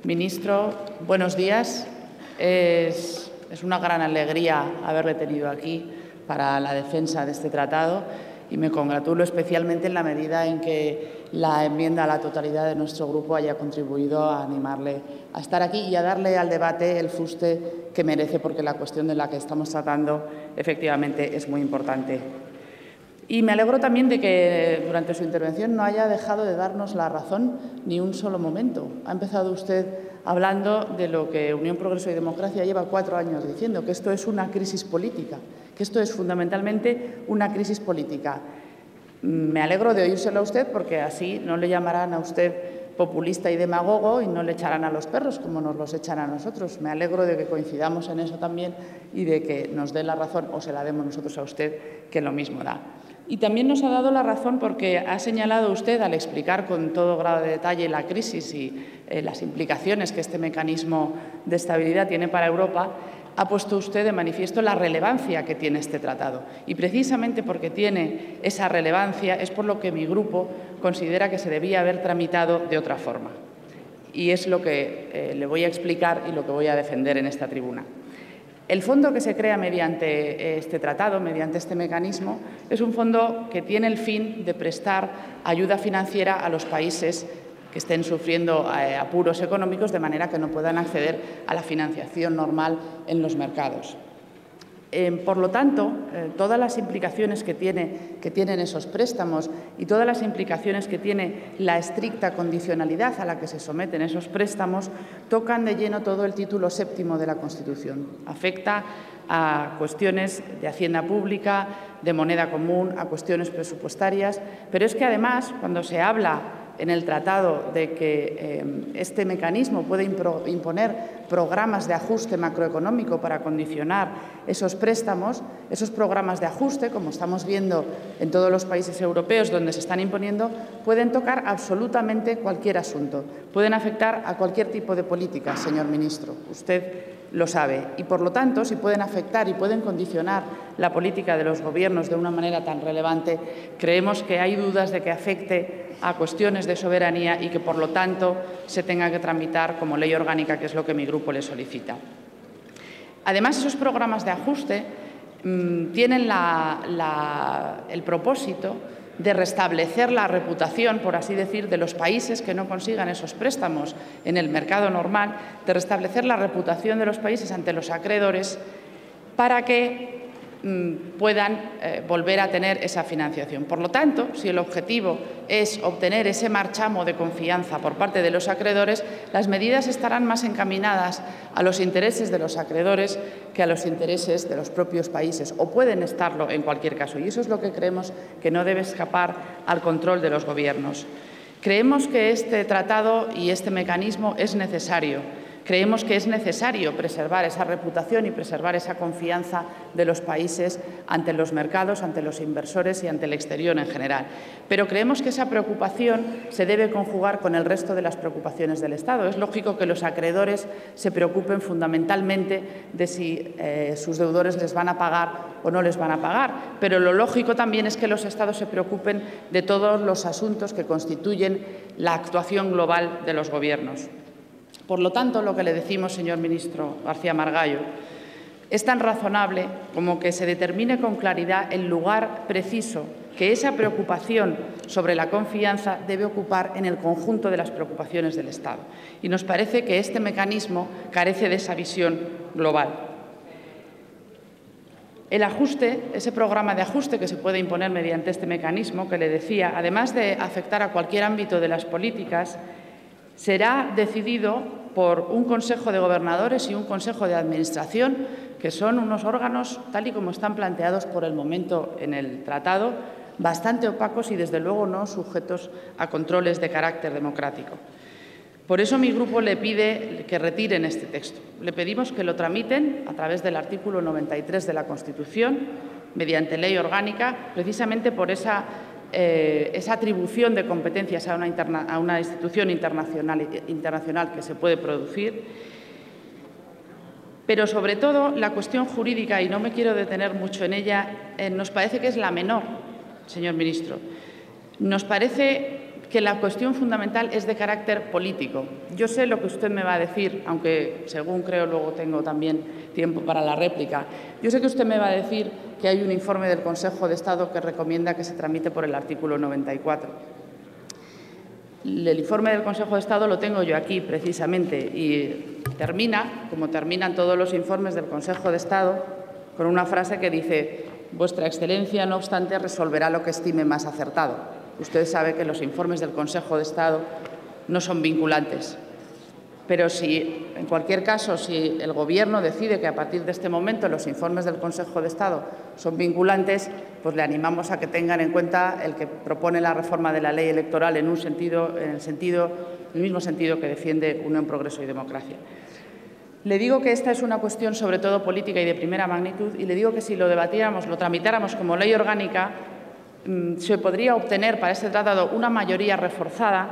Ministro, buenos días. Es una gran alegría haberle tenido aquí para la defensa de este tratado y me congratulo especialmente en la medida en que la enmienda a la totalidad de nuestro grupo haya contribuido a animarle a estar aquí y a darle al debate el fuste que merece, porque la cuestión de la que estamos tratando efectivamente es muy importante. Y me alegro también de que durante su intervención no haya dejado de darnos la razón ni un solo momento. Ha empezado usted hablando de lo que Unión, Progreso y Democracia lleva 4 años diciendo, que esto es una crisis política, que esto es fundamentalmente una crisis política. Me alegro de oírselo a usted porque así no le llamarán a usted populista y demagogo y no le echarán a los perros como nos los echan a nosotros. Me alegro de que coincidamos en eso también y de que nos dé la razón o se la demos nosotros a usted, que lo mismo da. Y también nos ha dado la razón porque ha señalado usted, al explicar con todo grado de detalle la crisis y las implicaciones que este mecanismo de estabilidad tiene para Europa, ha puesto usted de manifiesto la relevancia que tiene este tratado. Y precisamente porque tiene esa relevancia es por lo que mi grupo considera que se debía haber tramitado de otra forma. Y es lo que le voy a explicar y lo que voy a defender en esta tribuna. El fondo que se crea mediante este tratado, mediante este mecanismo, es un fondo que tiene el fin de prestar ayuda financiera a los países que estén sufriendo apuros económicos de manera que no puedan acceder a la financiación normal en los mercados. Por lo tanto, todas las implicaciones que tienen esos préstamos y todas las implicaciones que tiene la estricta condicionalidad a la que se someten esos préstamos tocan de lleno todo el título séptimo de la Constitución. Afecta a cuestiones de hacienda pública, de moneda común, a cuestiones presupuestarias, pero es que además, cuando se habla en el tratado de que este mecanismo puede imponer programas de ajuste macroeconómico para condicionar esos préstamos, esos programas de ajuste, como estamos viendo en todos los países europeos donde se están imponiendo, pueden tocar absolutamente cualquier asunto, pueden afectar a cualquier tipo de política, señor ministro. Usted lo sabe. Y, por lo tanto, si pueden afectar y pueden condicionar la política de los gobiernos de una manera tan relevante, creemos que hay dudas de que afecte a cuestiones de soberanía y que, por lo tanto, se tenga que tramitar como ley orgánica, que es lo que mi grupo le solicita. Además, esos programas de ajuste tienen el propósito de restablecer la reputación, por así decir, de los países que no consigan esos préstamos en el mercado normal, de restablecer la reputación de los países ante los acreedores para que puedan volver a tener esa financiación. Por lo tanto, si el objetivo es obtener ese marchamo de confianza por parte de los acreedores, las medidas estarán más encaminadas a los intereses de los acreedores que a los intereses de los propios países, o pueden estarlo en cualquier caso. Y eso es lo que creemos que no debe escapar al control de los gobiernos. Creemos que este tratado y este mecanismo es necesario. Creemos que es necesario preservar esa reputación y preservar esa confianza de los países ante los mercados, ante los inversores y ante el exterior en general. Pero creemos que esa preocupación se debe conjugar con el resto de las preocupaciones del Estado. Es lógico que los acreedores se preocupen fundamentalmente de si sus deudores les van a pagar o no les van a pagar, pero lo lógico también es que los Estados se preocupen de todos los asuntos que constituyen la actuación global de los gobiernos. Por lo tanto, lo que le decimos, señor ministro García Margallo, es tan razonable como que se determine con claridad el lugar preciso que esa preocupación sobre la confianza debe ocupar en el conjunto de las preocupaciones del Estado. Y nos parece que este mecanismo carece de esa visión global. El ajuste, ese programa de ajuste que se puede imponer mediante este mecanismo que le decía, además de afectar a cualquier ámbito de las políticas, será decidido por un Consejo de Gobernadores y un Consejo de Administración, que son unos órganos, tal y como están planteados por el momento en el tratado, bastante opacos y, desde luego, no sujetos a controles de carácter democrático. Por eso mi grupo le pide que retiren este texto. Le pedimos que lo tramiten a través del artículo 93 de la Constitución, mediante ley orgánica, precisamente por esa atribución de competencias a una institución internacional que se puede producir, pero sobre todo la cuestión jurídica, y no me quiero detener mucho en ella, nos parece que es la menor, señor ministro. Nos parece que la cuestión fundamental es de carácter político. Yo sé lo que usted me va a decir, aunque según creo luego tengo también tiempo para la réplica. Yo sé que usted me va a decir que hay un informe del Consejo de Estado que recomienda que se tramite por el artículo 94. El informe del Consejo de Estado lo tengo yo aquí, precisamente, y termina, como terminan todos los informes del Consejo de Estado, con una frase que dice: «Vuestra Excelencia, no obstante, resolverá lo que estime más acertado». Usted sabe que los informes del Consejo de Estado no son vinculantes. Pero si, en cualquier caso, si el Gobierno decide que a partir de este momento los informes del Consejo de Estado son vinculantes, pues le animamos a que tengan en cuenta el que propone la reforma de la ley electoral en el mismo sentido que defiende Unión, Progreso y Democracia. Le digo que esta es una cuestión sobre todo política y de primera magnitud, y le digo que si lo debatiéramos, lo tramitáramos como ley orgánica, se podría obtener para este tratado una mayoría reforzada,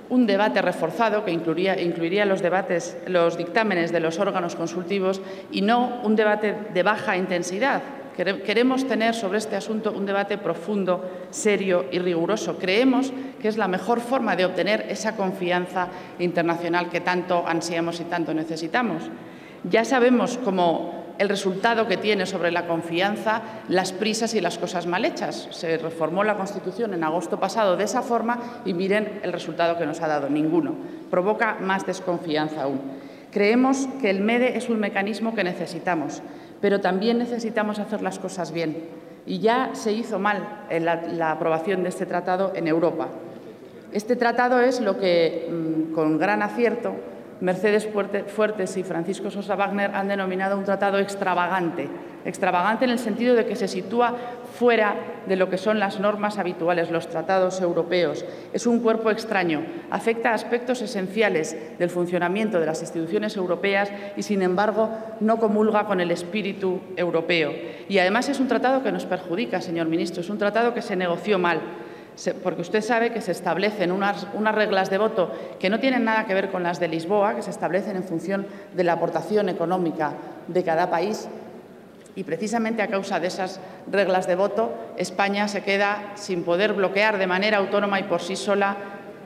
un debate reforzado que incluiría los dictámenes de los órganos consultivos y no un debate de baja intensidad. Queremos tener sobre este asunto un debate profundo, serio y riguroso. Creemos que es la mejor forma de obtener esa confianza internacional que tanto ansiamos y tanto necesitamos. Ya sabemos cómo el resultado que tiene sobre la confianza las prisas y las cosas mal hechas. Se reformó la Constitución en agosto pasado de esa forma y miren el resultado que nos ha dado: ninguno. Provoca más desconfianza aún. Creemos que el MEDE es un mecanismo que necesitamos, pero también necesitamos hacer las cosas bien. Y ya se hizo mal en la aprobación de este tratado en Europa. Este tratado es lo que, con gran acierto, Mercedes Fuertes y Francisco Sosa Wagner han denominado un tratado extravagante. Extravagante en el sentido de que se sitúa fuera de lo que son las normas habituales, los tratados europeos. Es un cuerpo extraño, afecta a aspectos esenciales del funcionamiento de las instituciones europeas y, sin embargo, no comulga con el espíritu europeo. Y, además, es un tratado que nos perjudica, señor ministro. Es un tratado que se negoció mal, porque usted sabe que se establecen unas reglas de voto que no tienen nada que ver con las de Lisboa, que se establecen en función de la aportación económica de cada país, y precisamente a causa de esas reglas de voto España se queda sin poder bloquear de manera autónoma y por sí sola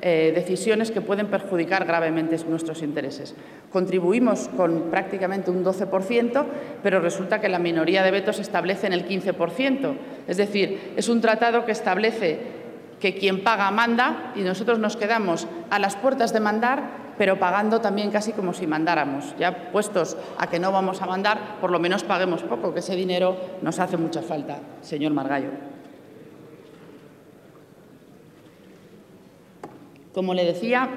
decisiones que pueden perjudicar gravemente nuestros intereses. Contribuimos con prácticamente un 12%, pero resulta que la minoría de vetos establece en el 15%. Es decir, es un tratado que establece que quien paga manda y nosotros nos quedamos a las puertas de mandar, pero pagando también casi como si mandáramos. Ya puestos a que no vamos a mandar, por lo menos paguemos poco, que ese dinero nos hace mucha falta, señor Margallo. Como le decía,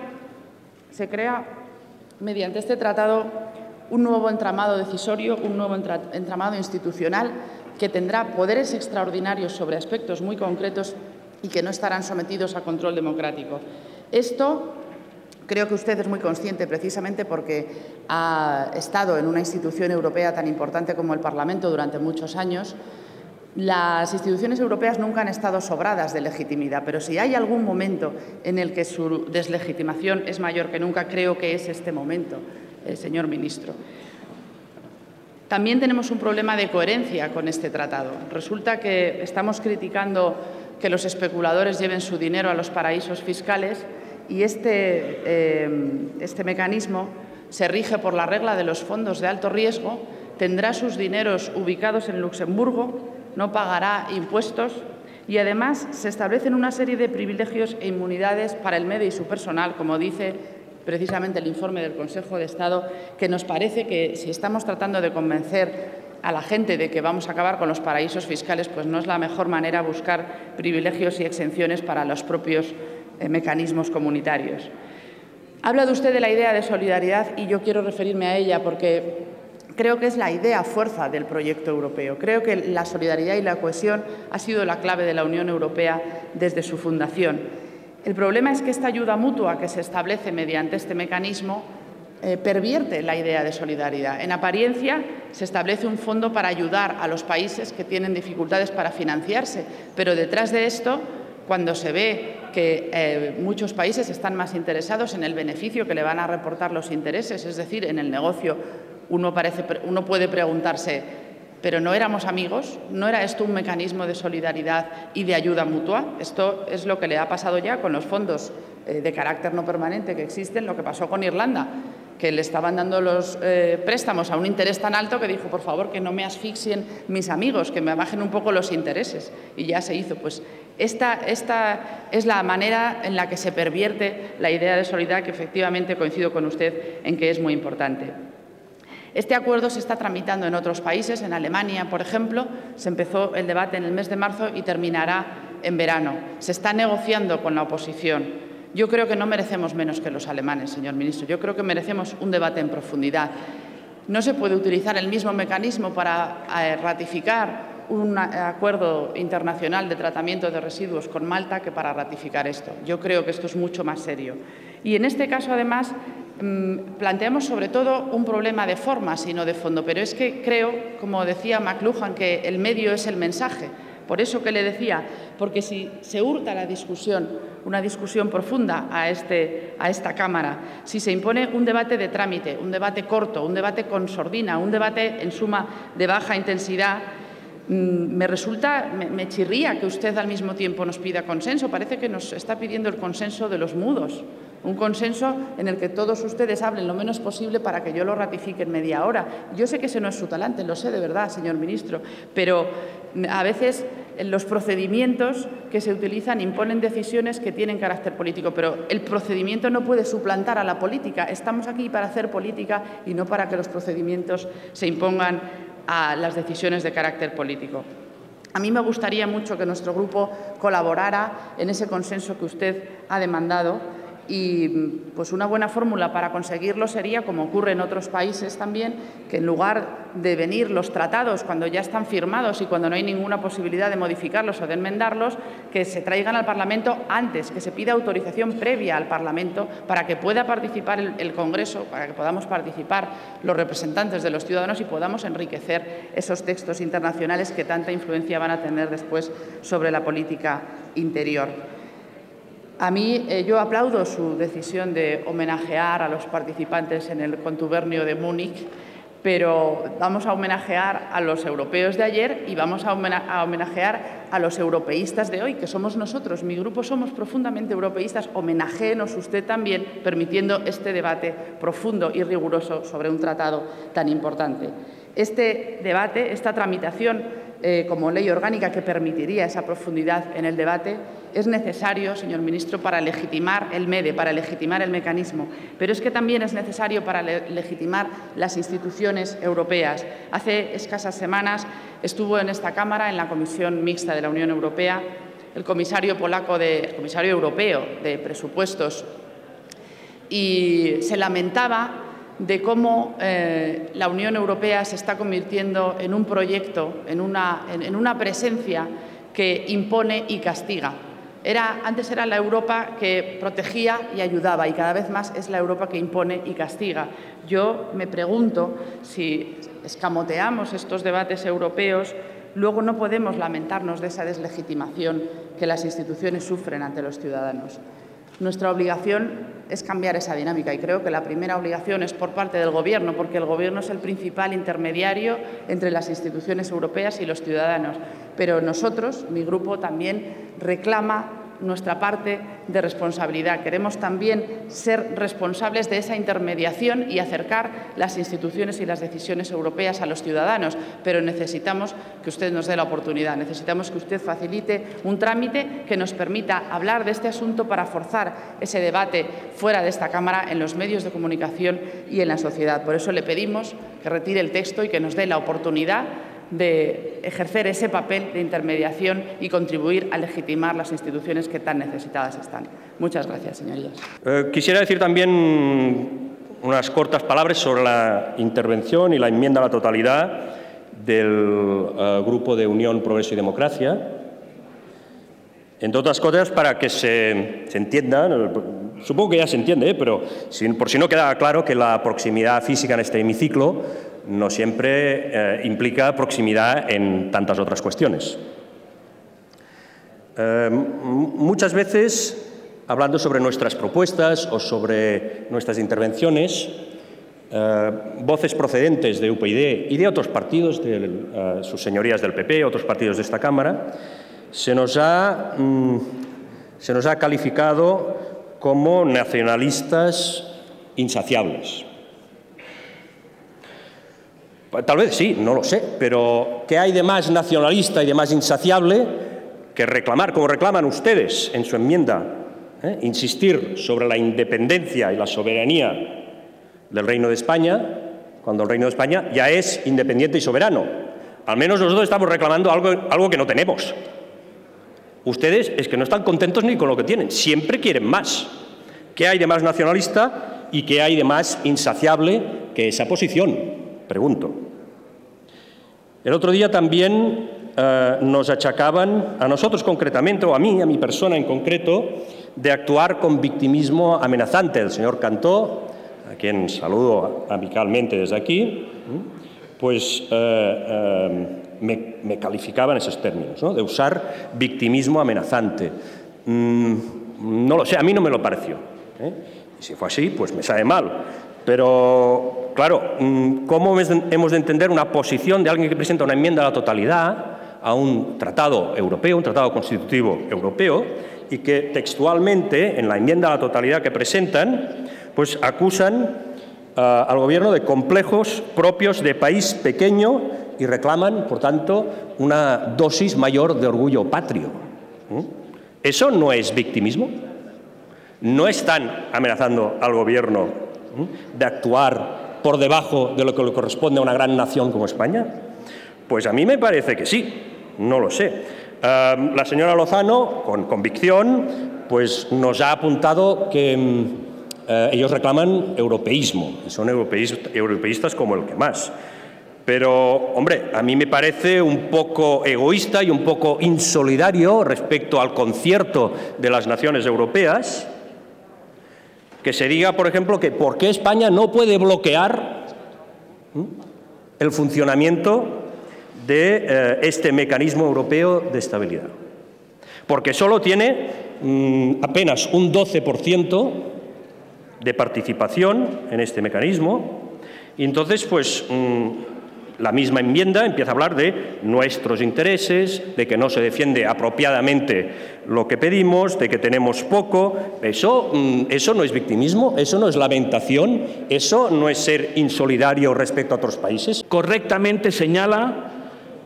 se crea mediante este tratado un nuevo entramado decisorio, un nuevo entramado institucional que tendrá poderes extraordinarios sobre aspectos muy concretos y que no estarán sometidos a control democrático. Esto creo que usted es muy consciente, precisamente porque ha estado en una institución europea tan importante como el Parlamento durante muchos años. Las instituciones europeas nunca han estado sobradas de legitimidad, pero si hay algún momento en el que su deslegitimación es mayor que nunca, creo que es este momento, señor ministro. También tenemos un problema de coherencia con este tratado. Resulta que estamos criticando que los especuladores lleven su dinero a los paraísos fiscales y este mecanismo se rige por la regla de los fondos de alto riesgo, tendrá sus dineros ubicados en Luxemburgo, no pagará impuestos y, además, se establecen una serie de privilegios e inmunidades para el MEDE y su personal, como dice precisamente el informe del Consejo de Estado, que nos parece que, si estamos tratando de convencer a la gente de que vamos a acabar con los paraísos fiscales, pues no es la mejor manera buscar privilegios y exenciones para los propios mecanismos comunitarios. Ha hablado usted de la idea de solidaridad y yo quiero referirme a ella porque creo que es la idea fuerza del proyecto europeo. Creo que la solidaridad y la cohesión ha sido la clave de la Unión Europea desde su fundación. El problema es que esta ayuda mutua que se establece mediante este mecanismo pervierte la idea de solidaridad. En apariencia, se establece un fondo para ayudar a los países que tienen dificultades para financiarse, pero detrás de esto, cuando se ve que muchos países están más interesados en el beneficio que le van a reportar los intereses, es decir, en el negocio, uno puede preguntarse pero no éramos amigos, no era esto un mecanismo de solidaridad y de ayuda mutua. Esto es lo que le ha pasado ya con los fondos de carácter no permanente que existen, lo que pasó con Irlanda, que le estaban dando los préstamos a un interés tan alto que dijo, por favor, que no me asfixien mis amigos, que me bajen un poco los intereses. Y ya se hizo. Pues esta es la manera en la que se pervierte la idea de solidaridad, que efectivamente coincido con usted en que es muy importante. Este acuerdo se está tramitando en otros países. En Alemania, por ejemplo, se empezó el debate en el mes de marzo y terminará en verano. Se está negociando con la oposición. Yo creo que no merecemos menos que los alemanes, señor ministro. Yo creo que merecemos un debate en profundidad. No se puede utilizar el mismo mecanismo para ratificar un acuerdo internacional de tratamiento de residuos con Malta que para ratificar esto. Yo creo que esto es mucho más serio. Y en este caso, además, planteamos sobre todo un problema de forma, sino de fondo. Pero es que creo, como decía McLuhan, que el medio es el mensaje. Por eso que le decía, porque si se hurta la discusión, una discusión profunda a esta Cámara, si se impone un debate de trámite, un debate corto, un debate con sordina, un debate, en suma, de baja intensidad, me chirría que usted al mismo tiempo nos pida consenso. Parece que nos está pidiendo el consenso de los mudos. Un consenso en el que todos ustedes hablen lo menos posible para que yo lo ratifique en media hora. Yo sé que ese no es su talante, lo sé de verdad, señor ministro, pero a veces los procedimientos que se utilizan imponen decisiones que tienen carácter político, pero el procedimiento no puede suplantar a la política. Estamos aquí para hacer política y no para que los procedimientos se impongan a las decisiones de carácter político. A mí me gustaría mucho que nuestro grupo colaborara en ese consenso que usted ha demandado. Y pues una buena fórmula para conseguirlo sería, como ocurre en otros países también, que en lugar de venir los tratados cuando ya están firmados y cuando no hay ninguna posibilidad de modificarlos o de enmendarlos, que se traigan al Parlamento antes, que se pida autorización previa al Parlamento para que pueda participar el Congreso, para que podamos participar los representantes de los ciudadanos y podamos enriquecer esos textos internacionales que tanta influencia van a tener después sobre la política interior. A mí, yo aplaudo su decisión de homenajear a los participantes en el contubernio de Múnich, pero vamos a homenajear a los europeos de ayer y vamos a homenajear a los europeístas de hoy, que somos nosotros. Mi grupo somos profundamente europeístas. Homenajéenos usted también, permitiendo este debate profundo y riguroso sobre un tratado tan importante. Este debate, esta tramitación como ley orgánica que permitiría esa profundidad en el debate, es necesario, señor ministro, para legitimar el MEDE, para legitimar el mecanismo, pero es que también es necesario para legitimar las instituciones europeas. Hace escasas semanas estuvo en esta Cámara, en la Comisión Mixta de la Unión Europea, el comisario europeo de Presupuestos, y se lamentaba de cómo la Unión Europea se está convirtiendo en un proyecto, en una presencia que impone y castiga. Antes era la Europa que protegía y ayudaba, y cada vez más es la Europa que impone y castiga. Yo me pregunto si escamoteamos estos debates europeos, luego no podemos lamentarnos de esa deslegitimación que las instituciones sufren ante los ciudadanos. Nuestra obligación es cambiar esa dinámica y creo que la primera obligación es por parte del Gobierno, porque el Gobierno es el principal intermediario entre las instituciones europeas y los ciudadanos. Pero nosotros, mi grupo, también reclama nuestra parte de responsabilidad. Queremos también ser responsables de esa intermediación y acercar las instituciones y las decisiones europeas a los ciudadanos, pero necesitamos que usted nos dé la oportunidad, necesitamos que usted facilite un trámite que nos permita hablar de este asunto para forzar ese debate fuera de esta Cámara, en los medios de comunicación y en la sociedad. Por eso le pedimos que retire el texto y que nos dé la oportunidad de ejercer ese papel de intermediación y contribuir a legitimar las instituciones que tan necesitadas están. Muchas gracias, señorías. Quisiera decir también unas cortas palabras sobre la intervención y la enmienda a la totalidad del Grupo de Unión, Progreso y Democracia. Entre otras cosas, para que se entienda, supongo que ya se entiende, pero por si no queda claro, que la proximidad física en este hemiciclo no siempre implica proximidad en tantas otras cuestiones. Muchas veces, hablando sobre nuestras propuestas o sobre nuestras intervenciones, voces procedentes de UPyD y de otros partidos, de sus señorías del PP, otros partidos de esta Cámara, se nos ha calificado como nacionalistas insaciables. Tal vez sí, no lo sé, pero ¿qué hay de más nacionalista y de más insaciable que reclamar, como reclaman ustedes en su enmienda, insistir sobre la independencia y la soberanía del Reino de España, cuando el Reino de España ya es independiente y soberano? Al menos nosotros estamos reclamando algo que no tenemos. Ustedes es que no están contentos ni con lo que tienen, siempre quieren más. ¿Qué hay de más nacionalista y qué hay de más insaciable que esa posición? Pregunto. El otro día también nos achacaban, a nosotros concretamente, o a mí, a mi persona en concreto, de actuar con victimismo amenazante. El señor Cantó, a quien saludo amicalmente desde aquí, pues me calificaba en esos términos, ¿no?, de usar victimismo amenazante. No lo sé, a mí no me lo pareció. Y si fue así, pues me sabe mal. Pero, claro, ¿cómo hemos de entender una posición de alguien que presenta una enmienda a la totalidad a un tratado europeo, un tratado constitutivo europeo, y que textualmente, en la enmienda a la totalidad que presentan, pues acusan al Gobierno de complejos propios de país pequeño y reclaman, por tanto, una dosis mayor de orgullo patrio? ¿Eso no es victimismo? ¿No están amenazando al Gobierno de actuar por debajo de lo que le corresponde a una gran nación como España? Pues a mí me parece que sí, no lo sé. La señora Lozano, con convicción, pues nos ha apuntado que ellos reclaman europeísmo, y son europeístas como el que más. Pero, hombre, a mí me parece un poco egoísta y un poco insolidario respecto al concierto de las naciones europeas que se diga, por ejemplo, que por qué España no puede bloquear el funcionamiento de este mecanismo europeo de estabilidad. Porque solo tiene apenas un 12% de participación en este mecanismo, y entonces, pues, la misma enmienda empieza a hablar de nuestros intereses, de que no se defiende apropiadamente lo que pedimos, de que tenemos poco. Eso no es victimismo, eso no es lamentación, eso no es ser insolidario respecto a otros países. Correctamente señala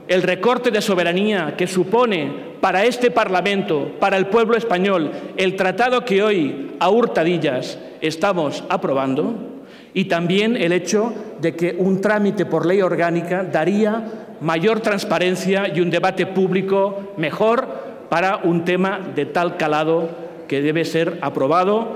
el recorte de soberanía que supone para este Parlamento, para el pueblo español, el tratado que hoy a hurtadillas estamos aprobando, y también el hecho de que un trámite por ley orgánica daría mayor transparencia y un debate público mejor para un tema de tal calado que debe ser aprobado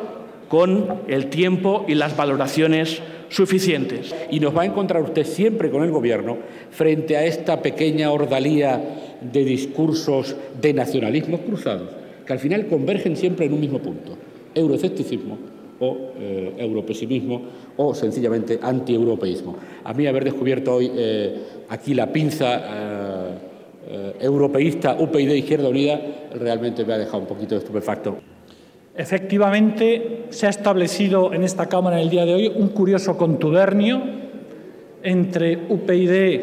con el tiempo y las valoraciones suficientes. Y nos va a encontrar usted siempre con el Gobierno frente a esta pequeña ordalía de discursos de nacionalismos cruzados, que al final convergen siempre en un mismo punto: euroescepticismo o europesimismo o sencillamente antieuropeísmo. A mí haber descubierto hoy aquí la pinza europeísta UPyD Izquierda Unida realmente me ha dejado un poquito estupefacto. Efectivamente, se ha establecido en esta Cámara en el día de hoy un curioso contubernio entre UPyD,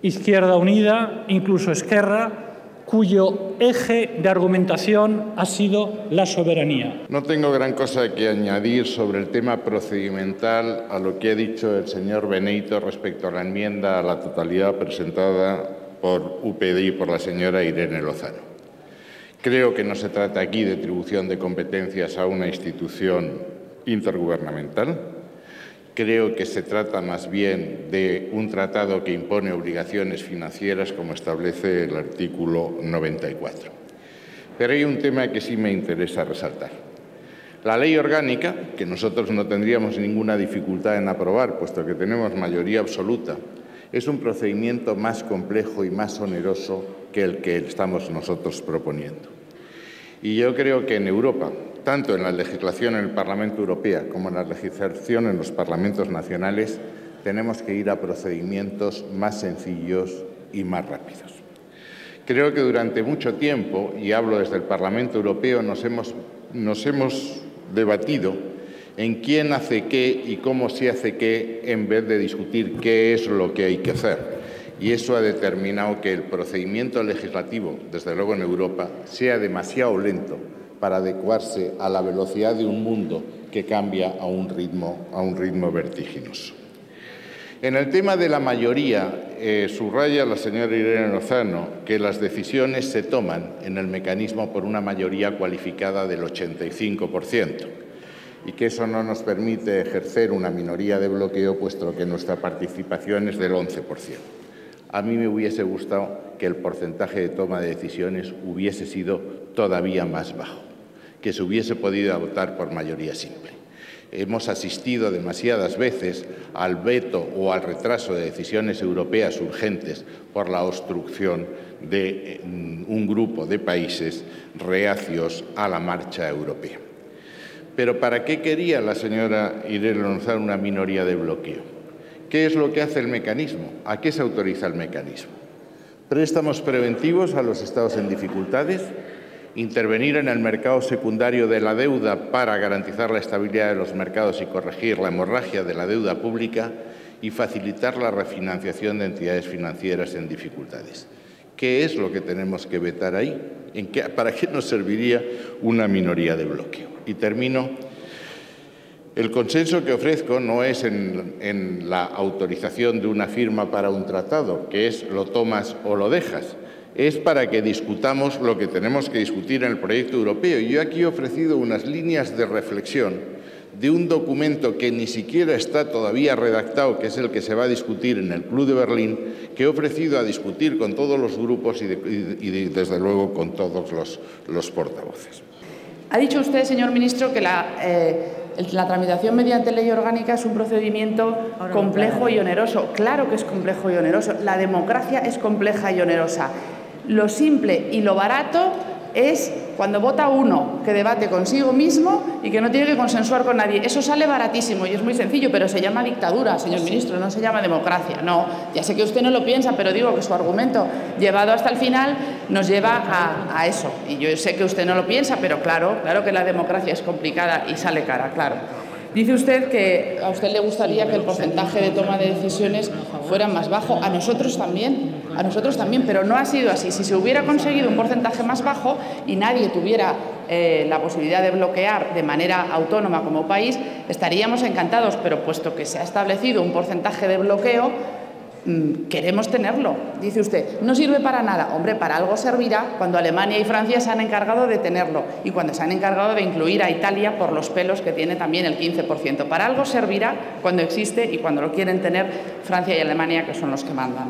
Izquierda Unida, incluso Esquerra, cuyo eje de argumentación ha sido la soberanía. No tengo gran cosa que añadir sobre el tema procedimental a lo que ha dicho el señor Benito respecto a la enmienda a la totalidad presentada por UPyD y por la señora Irene Lozano. Creo que no se trata aquí de atribución de competencias a una institución intergubernamental. Creo que se trata más bien de un tratado que impone obligaciones financieras, como establece el artículo 94. Pero hay un tema que sí me interesa resaltar. La ley orgánica, que nosotros no tendríamos ninguna dificultad en aprobar, puesto que tenemos mayoría absoluta, es un procedimiento más complejo y más oneroso que el que estamos nosotros proponiendo. Y yo creo que en Europa, tanto en la legislación en el Parlamento Europeo como en la legislación en los parlamentos nacionales, tenemos que ir a procedimientos más sencillos y más rápidos. Creo que durante mucho tiempo, y hablo desde el Parlamento Europeo, nos hemos debatido en quién hace qué y cómo se hace qué, en vez de discutir qué es lo que hay que hacer. Y eso ha determinado que el procedimiento legislativo, desde luego en Europa, sea demasiado lento para adecuarse a la velocidad de un mundo que cambia a un ritmo vertiginoso. En el tema de la mayoría, subraya la señora Irene Lozano que las decisiones se toman en el mecanismo por una mayoría cualificada del 85% y que eso no nos permite ejercer una minoría de bloqueo, puesto que nuestra participación es del 11%. A mí me hubiese gustado que el porcentaje de toma de decisiones hubiese sido todavía más bajo, que se hubiese podido votar por mayoría simple. Hemos asistido demasiadas veces al veto o al retraso de decisiones europeas urgentes por la obstrucción de un grupo de países reacios a la marcha europea. Pero ¿para qué quería la señora Irene Lozano una minoría de bloqueo? ¿Qué es lo que hace el mecanismo? ¿A qué se autoriza el mecanismo? Préstamos preventivos a los estados en dificultades, intervenir en el mercado secundario de la deuda para garantizar la estabilidad de los mercados y corregir la hemorragia de la deuda pública y facilitar la refinanciación de entidades financieras en dificultades. ¿Qué es lo que tenemos que vetar ahí? ¿Para qué nos serviría una minoría de bloqueo? Y termino. El consenso que ofrezco no es en la autorización de una firma para un tratado, que es lo tomas o lo dejas. Es para que discutamos lo que tenemos que discutir en el proyecto europeo. Yo aquí he ofrecido unas líneas de reflexión de un documento que ni siquiera está todavía redactado, que es el que se va a discutir en el Club de Berlín, que he ofrecido a discutir con todos los grupos y desde luego con todos los portavoces. Ha dicho usted, señor ministro, que la tramitación mediante ley orgánica es un procedimiento complejo y oneroso. Claro que es complejo y oneroso. La democracia es compleja y onerosa. Lo simple y lo barato es cuando vota uno que debate consigo mismo y que no tiene que consensuar con nadie. Eso sale baratísimo y es muy sencillo, pero se llama dictadura, señor ministro, no se llama democracia. No, ya sé que usted no lo piensa, pero digo que su argumento llevado hasta el final nos lleva a eso. Y yo sé que usted no lo piensa, pero claro que la democracia es complicada y sale cara, claro. Dice usted que a usted le gustaría que el porcentaje de toma de decisiones fuera más bajo. A nosotros también, pero no ha sido así. Si se hubiera conseguido un porcentaje más bajo y nadie tuviera la posibilidad de bloquear de manera autónoma como país, estaríamos encantados, pero puesto que se ha establecido un porcentaje de bloqueo, queremos tenerlo. Dice usted, no sirve para nada. Hombre, para algo servirá cuando Alemania y Francia se han encargado de tenerlo y cuando se han encargado de incluir a Italia por los pelos que tiene también el 15%. Para algo servirá cuando existe y cuando lo quieren tener Francia y Alemania, que son los que mandan.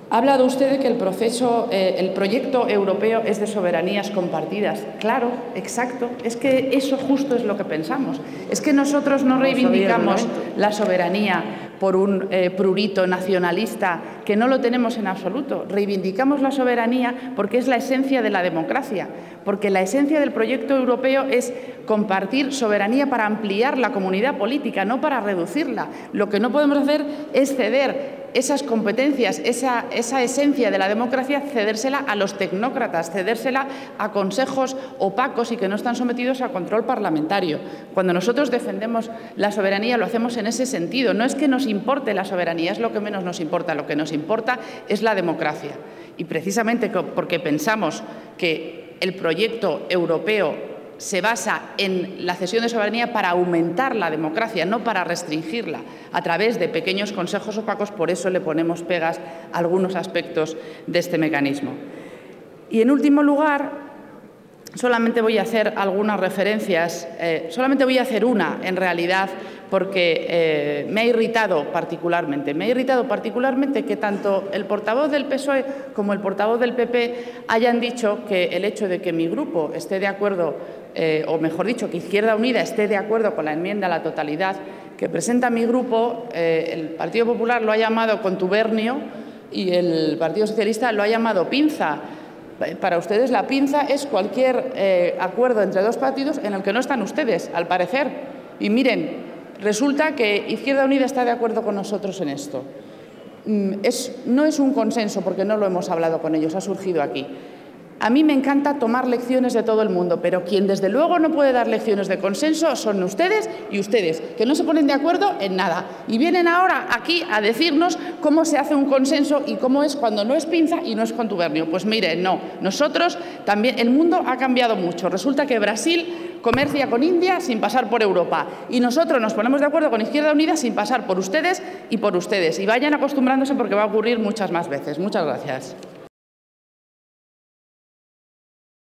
Ha hablado usted de que el proyecto europeo es de soberanías compartidas. Claro, exacto. Es que eso justo es lo que pensamos. Es que nosotros no reivindicamos la soberanía por un prurito nacionalista, que no lo tenemos en absoluto. Reivindicamos la soberanía porque es la esencia de la democracia, porque la esencia del proyecto europeo es compartir soberanía para ampliar la comunidad política, no para reducirla. Lo que no podemos hacer es ceder esas competencias, esa esencia de la democracia, cedérsela a los tecnócratas, cedérsela a consejos opacos y que no están sometidos a control parlamentario. Cuando nosotros defendemos la soberanía lo hacemos en ese sentido. No es que nos importe la soberanía, es lo que menos nos importa. Lo que nos importa es la democracia. Y precisamente porque pensamos que el proyecto europeo se basa en la cesión de soberanía para aumentar la democracia, no para restringirla a través de pequeños consejos opacos, por eso le ponemos pegas a algunos aspectos de este mecanismo. Y en último lugar, solamente voy a hacer algunas referencias, solamente voy a hacer una en realidad, porque me ha irritado particularmente. Me ha irritado particularmente que tanto el portavoz del PSOE como el portavoz del PP hayan dicho que el hecho de que mi grupo esté de acuerdo, o mejor dicho, que Izquierda Unida esté de acuerdo con la enmienda a la totalidad que presenta mi grupo, el Partido Popular lo ha llamado contubernio y el Partido Socialista lo ha llamado pinza. Para ustedes la pinza es cualquier acuerdo entre dos partidos en el que no están ustedes, al parecer. Y miren, resulta que Izquierda Unida está de acuerdo con nosotros en esto. No es un consenso porque no lo hemos hablado con ellos, ha surgido aquí. A mí me encanta tomar lecciones de todo el mundo, pero quien desde luego no puede dar lecciones de consenso son ustedes y ustedes, que no se ponen de acuerdo en nada. Y vienen ahora aquí a decirnos cómo se hace un consenso y cómo es cuando no es pinza y no es contubernio. Pues miren, no, nosotros también, el mundo ha cambiado mucho. Resulta que Brasil comercia con India sin pasar por Europa y nosotros nos ponemos de acuerdo con Izquierda Unida sin pasar por ustedes y por ustedes. Y vayan acostumbrándose porque va a ocurrir muchas más veces. Muchas gracias.